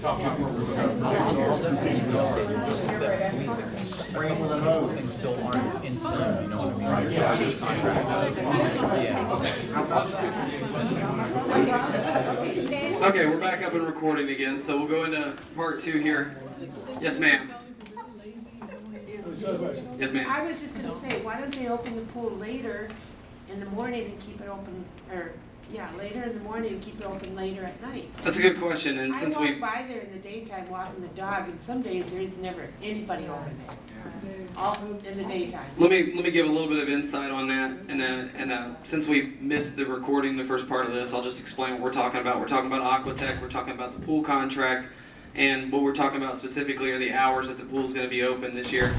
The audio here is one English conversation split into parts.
It's just that framework things still aren't in stone, you know what I mean? Yeah. Contracts. Yeah. Okay, we're back up and recording again, so we'll go into part 2 here. Yes, ma'am. Yes, ma'am. I was just going to say, why don't they open the pool later in the morning and keep it open, or later in the morning and keep it open later at night? That's a good question, and since I walk by there in the daytime walking the dog, and some days there's never anybody over there. All in the daytime. Let me give a little bit of insight on that, and since we missed the recording, the first part of this, I'll just explain what we're talking about. We're talking about Aquatech, we're talking about the pool contract, and what we're talking about specifically are the hours that the pool is going to be open this year.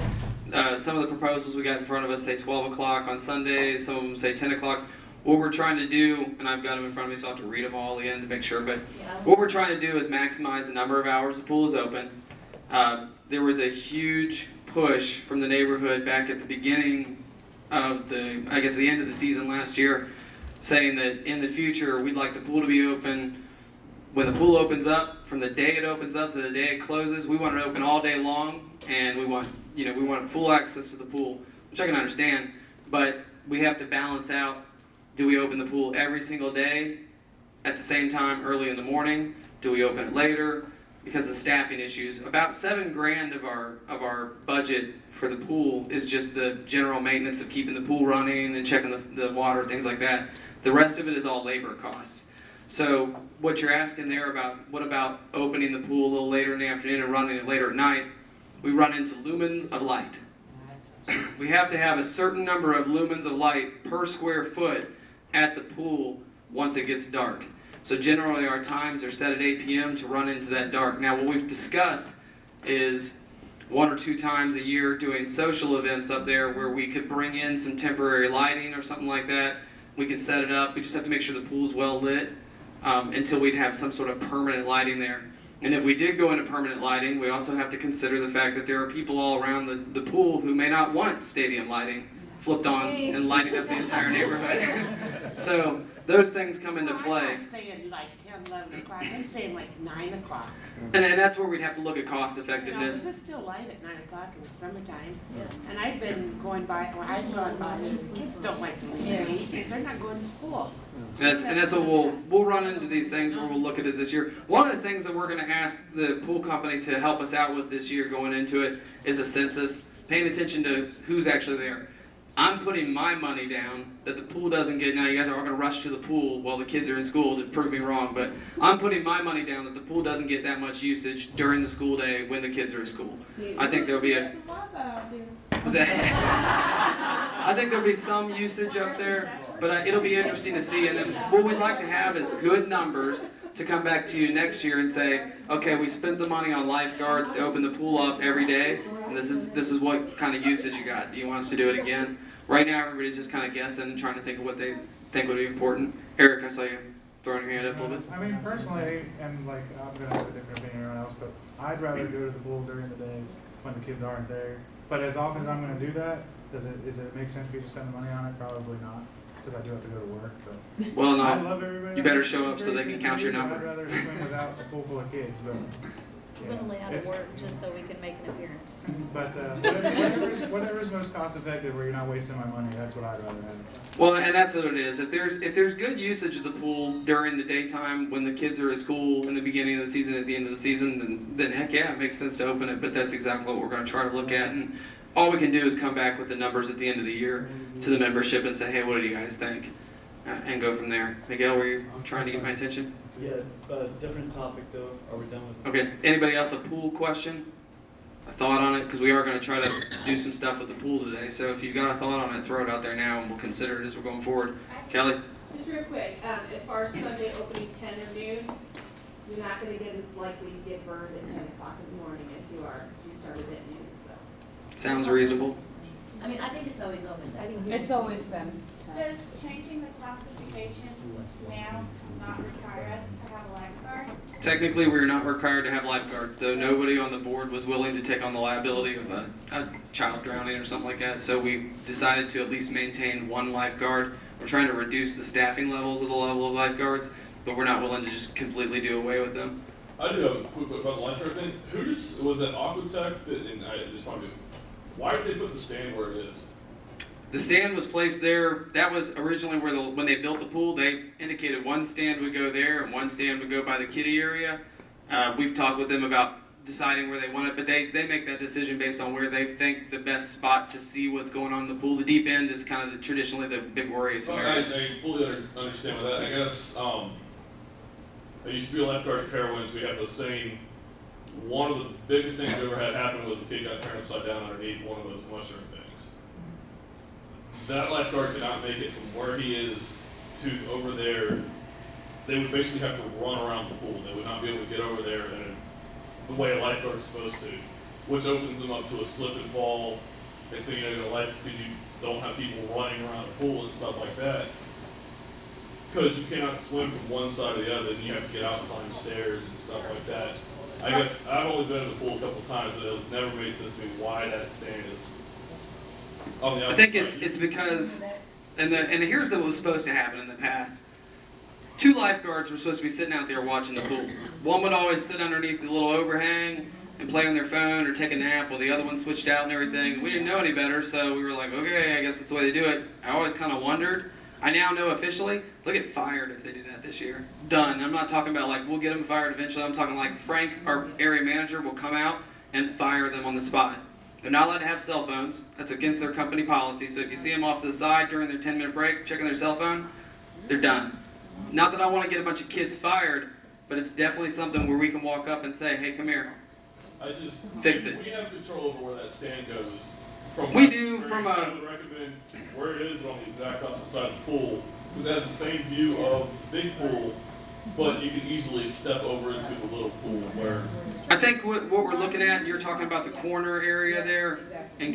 Some of the proposals we got in front of us say 12 o'clock on Sundays, some of them say 10 o'clock. What we're trying to do, and I've got them in front of me so I have to read them all again to make sure, but what we're trying to do is maximize the number of hours the pool is open. There was a huge push from the neighborhood back at the beginning of the end of the season last year, saying that in the future we'd like the pool to be open when the pool opens up, from the day it opens up to the day it closes. We want it open all day long, and we want full access to the pool, which I can understand, but we have to balance out, do we open the pool every single day at the same time early in the morning? Do we open it later? Because of staffing issues. About $7 grand of our budget for the pool is just the general maintenance of keeping the pool running and checking the water, things like that. The rest of it is all labor costs. So what you're asking there about, what about opening the pool a little later in the afternoon and running it later at night? We run into lumens of light. We have to have a certain number of lumens of light per square foot at the pool once it gets dark. So generally our times are set at 8 p.m. to run into that dark. Now what we've discussed is 1 or 2 times a year doing social events up there where we could bring in some temporary lighting or something like that. We can set it up. We just have to make sure the pool's well lit until we'd have some sort of permanent lighting there. And if we did go into permanent lighting, we also have to consider the fact that there are people all around the pool who may not want stadium lighting flipped on and lighting up the entire neighborhood. So those things come into play. I'm not saying like 10, 11 o'clock. I'm saying like 9 o'clock. And that's where we'd have to look at cost effectiveness. It's still light at 9 o'clock in the summertime. Yeah. And I've been going by, I've gone by, kids don't like to leave at 8 because they're not going to school. And that's what we'll run into these things where we'll look at it this year. One of the things that we're going to ask the pool company to help us out with this year going into it is a census, paying attention to who's actually there. I'm putting my money down that the pool doesn't get, now you guys are all going to rush to the pool while the kids are in school to prove me wrong, but I'm putting my money down that the pool doesn't get that much usage during the school day when the kids are at school. I think there'll be I think there'll be some usage up there, but it'll be interesting to see. And then what we'd like to have is good numbers to come back to you next year and say, okay, we spent the money on lifeguards to open the pool up every day, and this is what kind of usage you got. Do you want us to do it again? Right now, everybody's just kind of guessing and trying to think of what they think would be important. Eric, I saw you throwing your hand up a little bit. I mean, personally, and like I'm going to have a different opinion than everyone else, but I'd rather go to the pool during the day when the kids aren't there. But as often as I'm going to do that, does it make sense for you to spend the money on it? Probably not, because I do have to go to work. But well, no. I love everybody. You better show up so they can count your number. I'd rather swim without a pool full of kids, but We're going to lay out of work just so we can make an appearance. But whatever is most cost effective, where you're not wasting my money, that's what I'd rather have. Well, and that's what it is. If there's good usage of the pool during the daytime when the kids are at school in the beginning of the season, at the end of the season, then heck yeah, it makes sense to open it. But that's exactly what we're going to try to look at. And all we can do is come back with the numbers at the end of the year to the membership and say, hey, what do you guys think? And go from there. Miguel, were you trying to get my attention? Yeah, different topic though. Are we done with it? Okay. Anybody else a pool question? A thought on it? Because we are going to try to do some stuff with the pool today. So if you've got a thought on it, throw it out there now, and we'll consider it as we're going forward. Kelly? Just real quick, as far as Sunday opening 10 or noon, you're not going to get as likely to get burned at 10 o'clock in the morning as you are if you started at noon. So. Sounds reasonable. I mean, I think it's always open. I think it's always been. Does changing the classification now not require us to have a lifeguard? Technically, we're not required to have lifeguard, though nobody on the board was willing to take on the liability of a child drowning or something like that. So we decided to at least maintain one lifeguard. We're trying to reduce the staffing levels of the level of lifeguards, but we're not willing to just completely do away with them. I do have a quick about the lifeguard thing. Was that Aquatech that, and I just want to, why did they put the stand where it is? The stand was placed there. That was originally where when they built the pool, they indicated one stand would go there and one stand would go by the kiddie area. We've talked with them about deciding where they want it, but they make that decision based on where they think the best spot to see what's going on in the pool. The deep end is kind of traditionally the big worrisome area. I fully understand with that. I guess I used to be a lifeguard at Carowinds. We have the same. One of the biggest things we ever had happen was a kid got turned upside down underneath one of those mushroom things. That lifeguard could not make it from where he is to over there. They would basically have to run around the pool. They would not be able to get over there in the way a lifeguard is supposed to, which opens them up to a slip and fall. And so, you know, because you don't have people running around the pool and stuff like that. Because you cannot swim from one side to the other, and you have to get out and climb stairs and stuff like that. I guess I've only been in the pool a couple times, but it was never made sense to me why that stand is on the I outside. think it's because, and here's what was supposed to happen in the past. 2 lifeguards were supposed to be sitting out there watching the pool. One would always sit underneath the little overhang and play on their phone or take a nap while the other one switched out and everything. We didn't know any better, so we were like, okay, I guess that's the way they do it. I always kind of wondered. I now know officially, they'll get fired if they do that this year. Done. I'm not talking about like, we'll get them fired eventually. I'm talking like Frank, our area manager, will come out and fire them on the spot. They're not allowed to have cell phones. That's against their company policy. So if you see them off to the side during their 10-minute break checking their cell phone, they're done. Not that I want to get a bunch of kids fired, but it's definitely something where we can walk up and say, hey, come here. Fix it. We have control over where that stand goes. We do from I would recommend where it is, but on the exact opposite side of the pool, because it has the same view of the big pool, but you can easily step over into the little pool where. I think what we're looking at, you're talking about the corner area there, and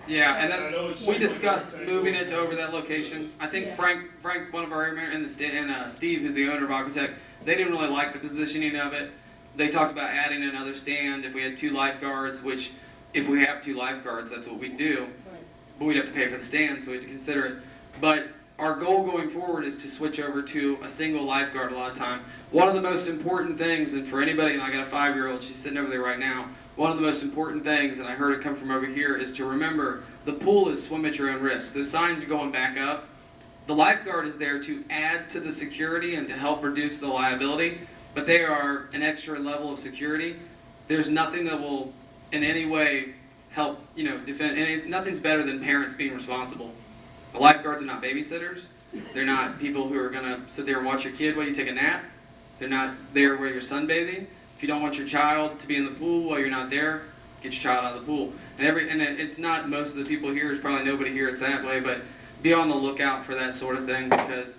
yeah, and that's we discussed moving it to over that location. I think Frank, one of our area managers, and Steve, who's the owner of Aquatech, they didn't really like the positioning of it. They talked about adding another stand if we had 2 lifeguards, which. If we have 2 lifeguards, that's what we'd do. But we'd have to pay for the stand, so we had to consider it. But our goal going forward is to switch over to a single lifeguard a lot of time. One of the most important things, and for anybody, and I got a 5-year-old, she's sitting over there right now, one of the most important things, and I heard it come from over here, is to remember the pool is swim at your own risk. Those signs are going back up. The lifeguard is there to add to the security and to help reduce the liability, but they are an extra level of security. There's nothing that will in any way help, defend, and nothing's better than parents being responsible. The lifeguards are not babysitters. They're not people who are gonna sit there and watch your kid while you take a nap. They're not there while you're sunbathing. If you don't want your child to be in the pool while you're not there, get your child out of the pool. And it's not most of the people here, there's probably nobody here it's that way, but be on the lookout for that sort of thing, because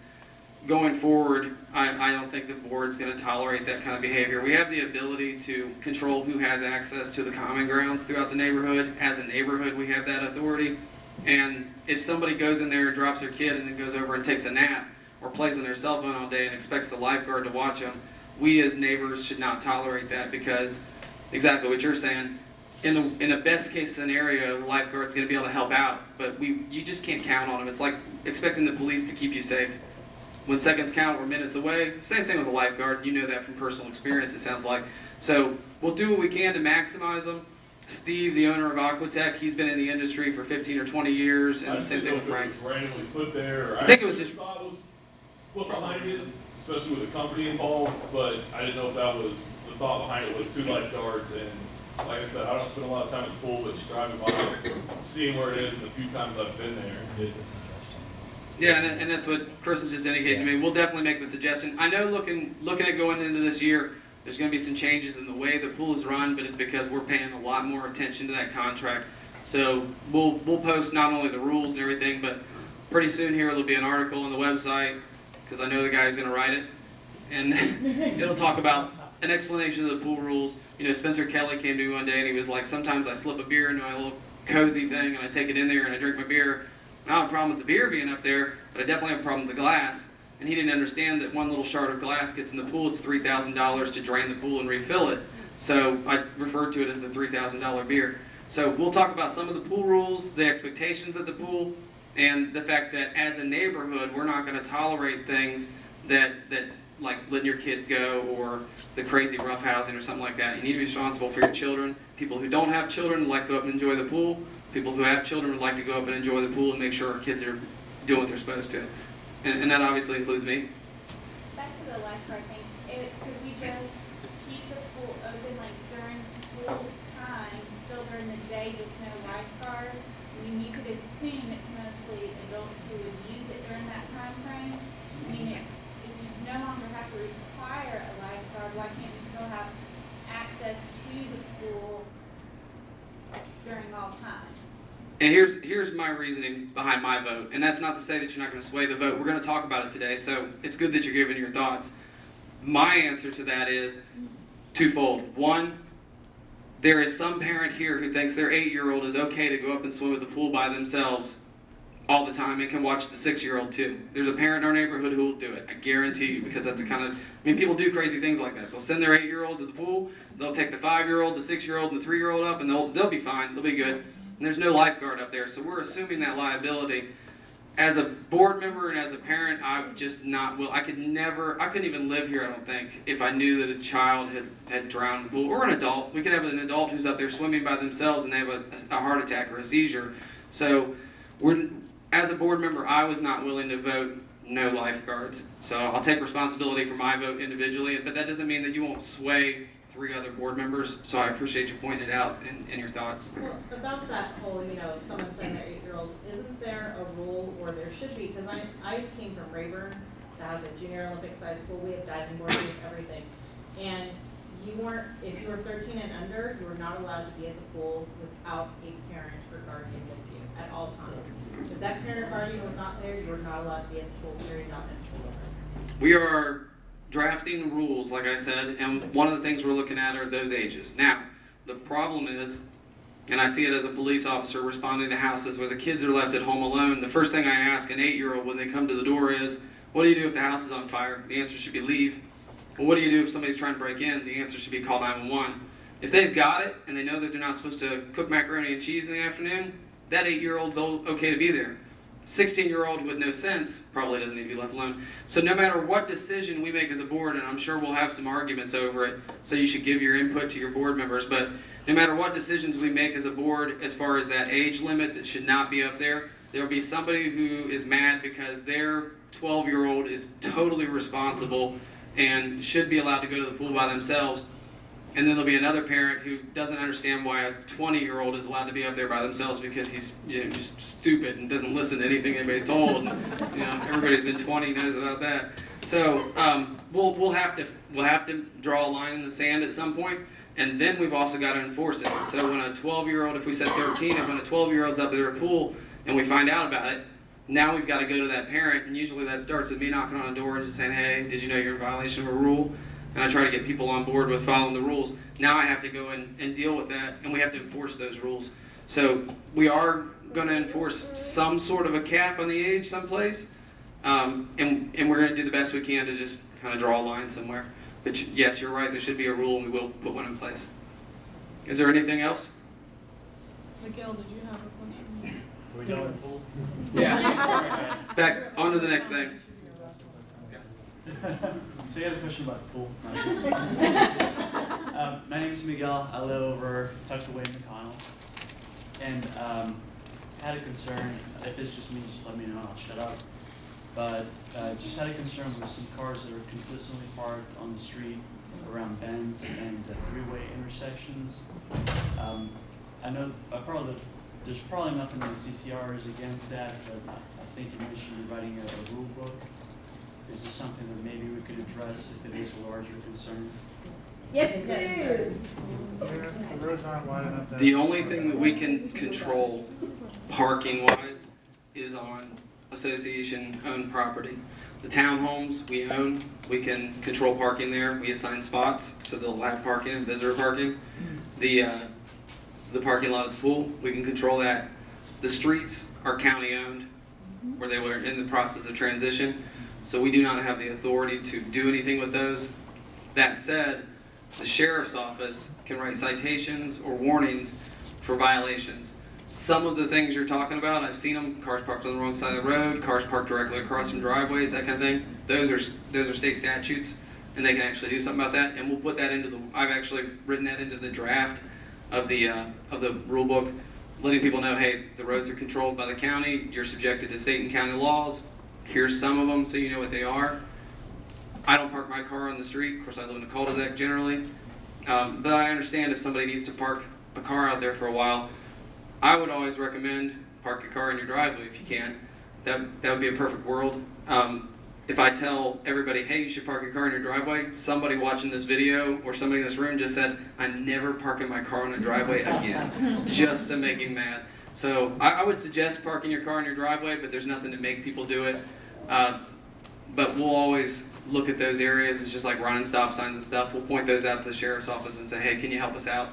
going forward, I don't think the board's going to tolerate that kind of behavior. We have the ability to control who has access to the common grounds throughout the neighborhood. As a neighborhood, we have that authority. And if somebody goes in there and drops their kid and then goes over and takes a nap or plays on their cell phone all day and expects the lifeguard to watch them, we as neighbors should not tolerate that, because exactly what you're saying, in a best case scenario, the lifeguard's going to be able to help out, but you just can't count on them. It's like expecting the police to keep you safe. When seconds count, we're minutes away. Same thing with a lifeguard. You know that from personal experience, it sounds like. So we'll do what we can to maximize them. Steve, the owner of Aquatech, he's been in the industry for 15 or 20 years, and same thing with Frank. I was randomly put there. I think it was just thought it was put behind it, especially with the company involved, but I didn't know if that was the thought behind it was 2 lifeguards. And like I said, I don't spend a lot of time at the pool, but just driving by, seeing where it is, and the few times I've been there. Yeah, and that's what Chris is just indicating to me. We'll definitely make the suggestion. I know looking at going into this year, there's going to be some changes in the way the pool is run, but it's because we're paying a lot more attention to that contract. So we'll post not only the rules and everything, but pretty soon here there'll be an article on the website, because I know the guy who's going to write it, and it'll talk about an explanation of the pool rules. Spencer Kelly came to me one day and he was like, sometimes I slip a beer into my little cozy thing and I take it in there and I drink my beer. I don't have a problem with the beer being up there, but I definitely have a problem with the glass. And he didn't understand that one little shard of glass gets in the pool, it's $3,000 to drain the pool and refill it. So I referred to it as the $3,000 beer. So we'll talk about some of the pool rules, the expectations of the pool, and the fact that as a neighborhood, we're not going to tolerate things that like letting your kids go or the crazy roughhousing or something like that. You need to be responsible for your children. People who don't have children like to go up and enjoy the pool. People who have children would like to go up and enjoy the pool and make sure our kids are doing what they're supposed to. And that obviously includes me. Back to the lifeguard thing, could we just keep the pool open like during school time, still during the day, just no lifeguard? I mean, you could assume it's mostly adults who would use it during that time frame. I mean, if you no longer have to require a lifeguard, why can't you still have access to the pool during all times? And here's my reasoning behind my vote, and that's not to say that you're not going to sway the vote. We're going to talk about it today, so it's good that you're giving your thoughts. My answer to that is twofold. One, there is some parent here who thinks their 8-year-old is okay to go up and swim at the pool by themselves all the time and can watch the 6-year-old too. There's a parent in our neighborhood who will do it, I guarantee you, because that's the kind of, I mean, people do crazy things like that. They'll send their 8-year-old to the pool, they'll take the 5-year-old, the 6-year-old, and the 3-year-old up, and they'll be fine, they'll be good. And there's no lifeguard up there, so we're assuming that liability. As a board member and as a parent, I'm just not will. I couldn't even live here, I don't think, if I knew that a child had drowned in the pool, or an adult. We could have an adult who's up there swimming by themselves and they have a heart attack or a seizure. So as a board member, I was not willing to vote no lifeguards. So I'll take responsibility for my vote individually, but that doesn't mean that you won't sway 3 other board members, so I appreciate you pointing it out in your thoughts. Well, about that whole, if someone's saying they're 8-year-old, isn't there a rule, or there should be, because I came from Rayburn, that has a junior Olympic sized pool, we have diving board, we have everything, and if you were 13 and under, you were not allowed to be at the pool without a parent or guardian with you at all times. If that parent or guardian was not there, you were not allowed to be at the pool, period, not in the summer. We are drafting rules, like I said, and one of the things we're looking at are those ages. Now, the problem is, and I see it as a police officer responding to houses where the kids are left at home alone, the first thing I ask an 8-year-old when they come to the door is, what do you do if the house is on fire? The answer should be leave. Well, what do you do if somebody's trying to break in? The answer should be call 911. If they've got it, and they know that they're not supposed to cook macaroni and cheese in the afternoon, that 8-year-old's okay to be there. 16-year-old with no sense probably doesn't need to be left alone. So no matter what decision we make as a board, and I'm sure we'll have some arguments over it, so you should give your input to your board members, but no matter what decisions we make as a board as far as that age limit that should not be up there will be somebody who is mad because their 12-year-old is totally responsible and should be allowed to go to the pool by themselves. And then there'll be another parent who doesn't understand why a 20-year-old is allowed to be up there by themselves because he's just stupid and doesn't listen to anything anybody's told. And, everybody who's been 20 knows about that. So we'll have to draw a line in the sand at some point, and then we've also got to enforce it. So when a 12-year-old, if we said 13, and when a 12-year-old's up at their pool and we find out about it, now we've got to go to that parent, and usually that starts with me knocking on a door and just saying, hey, did you know you're in violation of a rule? And I try to get people on board with following the rules. Now I have to go in and deal with that, and we have to enforce those rules. So we are going to enforce some sort of a cap on the age someplace, and we're going to do the best we can to just kind of draw a line somewhere. But yes, you're right, there should be a rule, and we will put one in place. Is there anything else? Miguel, did you have a question? Are we done with the pool? Yeah. Back, on to the next thing. So I got a question about the pool. My name is Miguel. I live over Tuckaway in McConnell. And had a concern. If it's just me, just let me know and I'll shut up. But just had a concern with some cars that are consistently parked on the street around bends and three-way intersections. I know there's probably nothing in the CCR is against that, but I think you mentioned writing a rule book. Is this something that maybe we could address if it is a larger concern? Yes, it is. The roads aren't wide enough. The only thing that we can control parking-wise is on association-owned property. The townhomes we own, we can control parking there. We assign spots, so they'll have parking and visitor parking. The parking lot at the pool, we can control that. The streets are county-owned, where they were in the process of transition. So we do not have the authority to do anything with those. That said, the sheriff's office can write citations or warnings for violations. Some of the things you're talking about, I've seen them, cars parked on the wrong side of the road, cars parked directly across from driveways, that kind of thing. Those are state statutes, and they can actually do something about that, and we'll put that into I've actually written that into the draft of the rule book, letting people know, hey, the roads are controlled by the county, you're subjected to state and county laws, here's some of them so you know what they are. I don't park my car on the street, of course I live in a cul-de-sac generally, but I understand if somebody needs to park a car out there for a while, I would always recommend park your car in your driveway if you can. That would be a perfect world. If I tell everybody, hey, you should park your car in your driveway, somebody watching this video or somebody in this room just said, I'm never parking my car in a driveway again, just to make him mad. So I would suggest parking your car in your driveway, but there's nothing to make people do it. But we'll always look at those areas. It's just like running stop signs and stuff. We'll point those out to the sheriff's office and say, hey, can you help us out?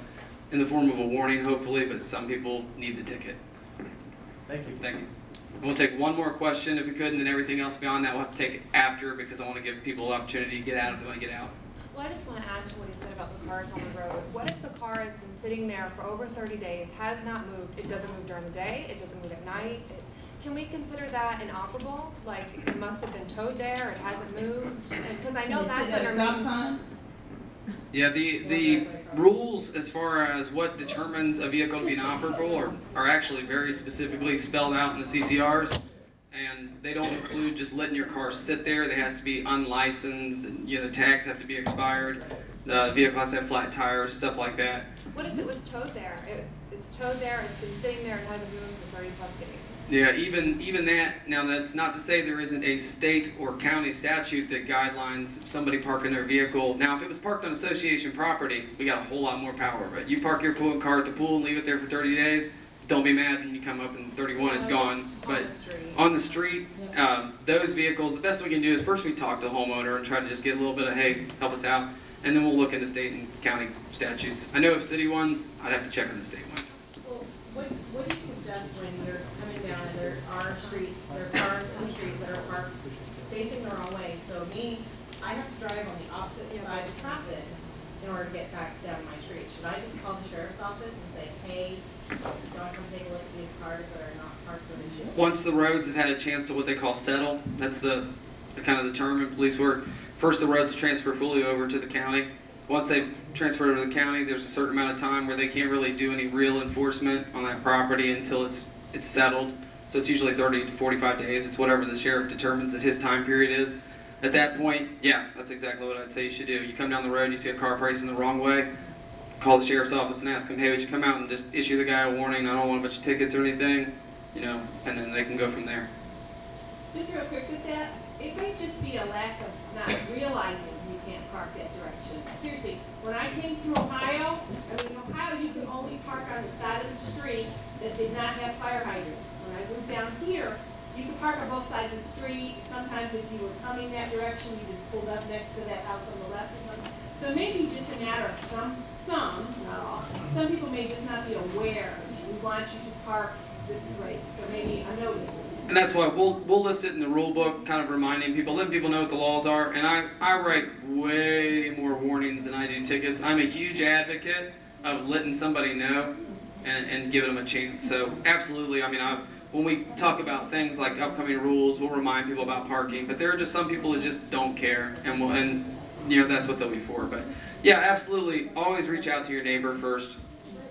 In the form of a warning, hopefully, but some people need the ticket. Thank you. Thank you. And we'll take one more question if we could, and then everything else beyond that we'll have to take after, because I want to give people an opportunity to get out if they want to get out. Well, I just want to add to what he said about the cars on the road. What if the car has been sitting there for over 30 days, has not moved, it doesn't move during the day, it doesn't move at night? Can we consider that inoperable? Like, it must have been towed there, it hasn't moved? Because I know that's under main. Yeah, the rules as far as what determines a vehicle to be inoperable are actually very specifically spelled out in the CCRs, and they don't include just letting your car sit there. It has to be unlicensed, and the tags have to be expired, the vehicle has to have flat tires, stuff like that. What if it was towed there? It's towed there, it's been sitting there, it hasn't moved for 30 plus days. Yeah, even that, now that's not to say there isn't a state or county statute that guidelines somebody parking their vehicle. Now, if it was parked on association property, we got a whole lot more power, but you park your car at the pool and leave it there for 30 days, don't be mad when you come up in 31, it's gone. But on the street, those vehicles, the best we can do is first we talk to the homeowner and try to just get a little bit of, hey, help us out, and then we'll look into state and county statutes. I know of city ones, I'd have to check on the state ones. Well, what do you suggest when you're coming down and there are cars in the streets that are parked facing the wrong way? So I have to drive on the opposite side of traffic in order to get back down my street. Should I just call the sheriff's office and say, hey, do you want to come take a look at these cars that are not parked where they should be? Once the roads have had a chance to what they call settle, that's the kind of the term in police work. First, the roads will transfer fully over to the county. Once they've transferred over to the county, there's a certain amount of time where they can't really do any real enforcement on that property until it's settled. So it's usually 30 to 45 days. It's whatever the sheriff determines that his time period is. At that point, yeah, that's exactly what I'd say you should do. You come down the road, you see a car pricing the wrong way, call the sheriff's office and ask them, hey, would you come out and just issue the guy a warning? I don't want a bunch of tickets or anything, and then they can go from there. Just real quick with that, it might just be a lack of not realizing you can't park that direction. Seriously, when I came from Ohio, you can only park on the side of the street that did not have fire hydrants. When I moved down here, you could park on both sides of the street. Sometimes if you were coming that direction, you just pulled up next to that house on the left or something. So it may be just a matter of some, not all. Some people may just not be aware. We want you to park this way. So maybe a notice. And that's why we'll list it in the rule book, kind of reminding people, letting people know what the laws are. And I write way more warnings than I do tickets. I'm a huge advocate of letting somebody know and giving them a chance. So absolutely, when we talk about things like upcoming rules, we'll remind people about parking. But there are just some people that just don't care, and that's what they'll be for. But yeah, absolutely, always reach out to your neighbor first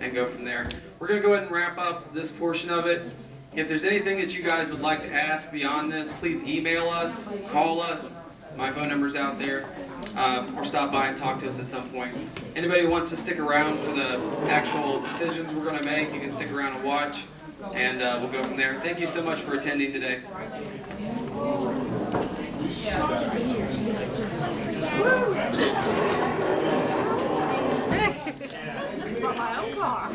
and go from there. We're gonna go ahead and wrap up this portion of it. If there's anything that you guys would like to ask beyond this, please email us, call us. My phone number's out there, or stop by and talk to us at some point. Anybody who wants to stick around for the actual decisions we're going to make, you can stick around and watch, and we'll go from there. Thank you so much for attending today. My own car.